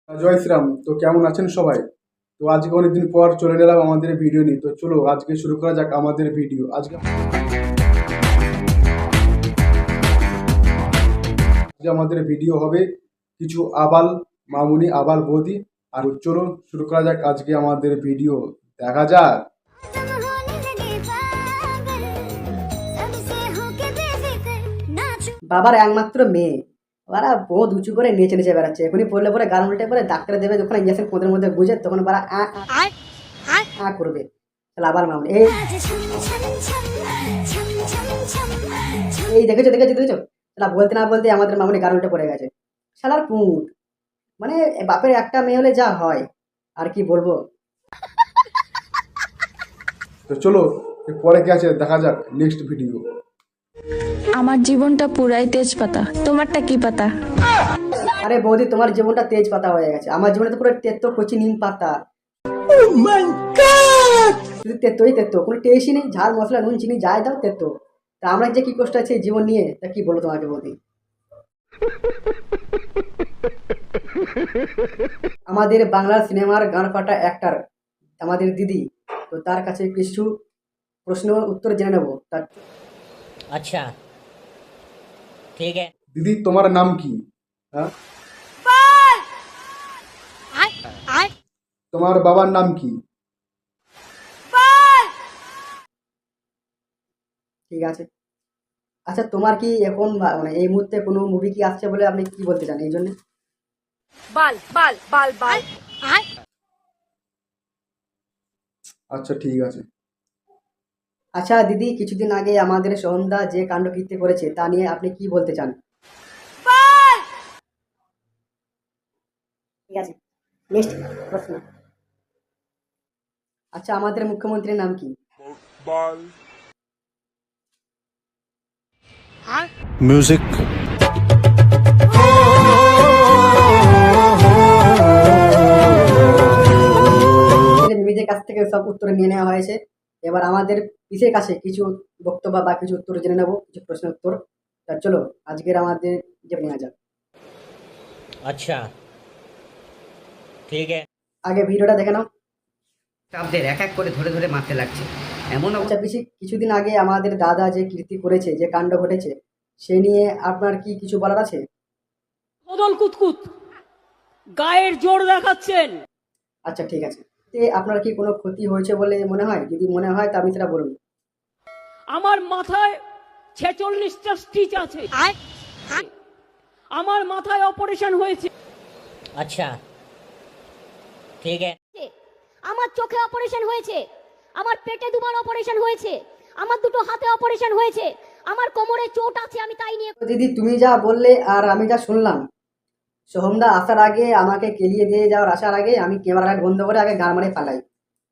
জয় শ্রীরাম। তো কেমন আছেন সবাই? তো আজকে অনেকদিন পর চলে এলাম আমাদের ভিডিও নিয়ে। তো চলো আজকে শুরু করা যাক আমাদের ভিডিও। আজকে আমাদের ভিডিও হবে কিছু আবাল মামুনি আবাল বৌদি। আর চলো শুরু করা যাক আজকে আমাদের ভিডিও। দেখা যাক। বাবার একমাত্র মেয়ে, ওরা বহুত উঁচু করে নেচে নেচে বেড়াচ্ছে। এখনই পড়লে পরে গান উল্টে পরে ডাক্তারে দেবে, যখন ইঞ্জেকশন কোদের মধ্যে গুঁজে তখন ওরা আ করবে। তাহলে আবার মামুনি এই দেখেছো দেখেছো দেখেছো, তারা বলতে না বলতে আমাদের মামুনি গান উল্টে পড়ে গেছে। শালার পুঁত, মানে বাপের একটা মেয়ে হলে যা হয় আর কি বলবো। তো চলো পরে কি আছে দেখা যাক নেক্সট ভিডিও। আমার জীবনটা পুরাই তেজপাতা, তোমারটা কি পাতা? আরে বৌদি, তোমার জীবনটা তেজ পাতা হয়ে গেছে, আমার জীবনে তো পুরো তেতো কচি নিম পাতা। শুধু তেতোই তেতো, কোনো টেস্টই নেই। ঝাল মশলা নুন চিনি যাই দাও তেতো। তা আমরা যে কি কষ্ট আছে এই জীবন নিয়ে, তা কি বলবো তোমাকে বৌদি। আমাদের বাংলা সিনেমার গান ফাটা অ্যাক্টর আমাদের দিদি, তো তার কাছে কিছু প্রশ্ন উত্তর জেনে নেবো। তার अच्छा ठीक है। দিদি তোমার নাম কি? হ্যাঁ, তোমার বাবার নাম কি? ঠিক আছে। আচ্ছা, তোমার কি এখন মানে এই মুহূর্তে কোনো মুভি কি আসছে বলে আপনি কি বলতে চান এই জন্য? বাল বাল বাল বাল আচ্ছা ঠিক আছে। আচ্ছা দিদি, কিছুদিন আগে আমাদের সোহমদা যে কাণ্ডকীর্তি করেছে তা নিয়ে আপনি কি বলতে চান? ঠিক আছে, নেক্সট প্রশ্ন। আচ্ছা, আমাদের মুখ্যমন্ত্রীর নাম কি? म्यूजिक। মিমিদের কাছ থেকে সব উত্তর নিয়ে নেওয়া হয়েছে। এবার আমাদের পিসের কাছে কিছু বক্তব্য বা কিছু উত্তর জেনে নেবো, কিছু প্রশ্নের উত্তর। তা চলো আজকের আমাদের যে নেওয়া যাক। अच्छा ठीक है। আগে ভিডিওটা দেখে নাও। স্টাফদের এক এক করে ধরে ধরে মারতে লাগছে এমন আচ্ছা পিসি, কিছুদিন আগে আমাদের দাদা যে কীর্তি করেছে, যে কাণ্ড ঘটেছে, সে নিয়ে আপনার কি কিছু বলার আছে? বদল কুতকুত গায়ের জোর দেখাচ্ছেন। আচ্ছা ঠিক আছে। আপনার কি কোনো ক্ষতি হয়েছে বলে মনে হয়? যদি মনে হয় তা আপনি সেটা বলুন। আমার মাথায় 46টা স্টিচ আছে, আমার মাথায় অপারেশন হয়েছে। अच्छा ठीक है। আমার চোখে অপারেশন হয়েছে, আমার পেটে দুবার অপারেশন হয়েছে, আমার দুটো হাতে অপারেশন হয়েছে, আমার কোমরে চোট আছে, আমি তাই নিয়ে। তো দিদি, তুমি যা বললে আর আমি যা শুনলাম, সোহমদা আসার আগে আমাকে কেলিয়ে দিয়ে যাওয়ার আসার আগে আমি ক্যামেরা লাইট বন্ধ করে আগে গান মারে পালাই,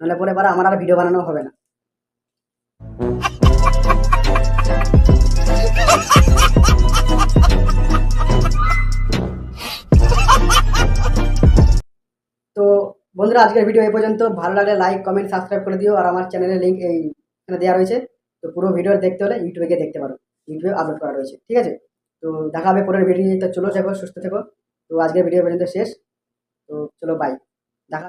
নাহলে পরে আমার আর ভিডিও বানানো হবে না। তো বন্ধুরা, আজকের ভিডিও এই পর্যন্ত। ভালো লাগলে লাইক কমেন্ট সাবস্ক্রাইব করে দিও। আর আমার চ্যানেলের লিঙ্ক এইখানে দেওয়া রয়েছে। তো পুরো ভিডিও দেখতে হলে ইউটিউবে গিয়ে দেখতে পারো, ইউটিউবে আপলোড করা রয়েছে। ঠিক আছে, তো দেখা হবে পরের ভিডিও। তো চলো, থেকো সুস্থ থেকো। তো আজকের ভিডিও পর্যন্ত শেষ। তো চলো বাই, দেখা।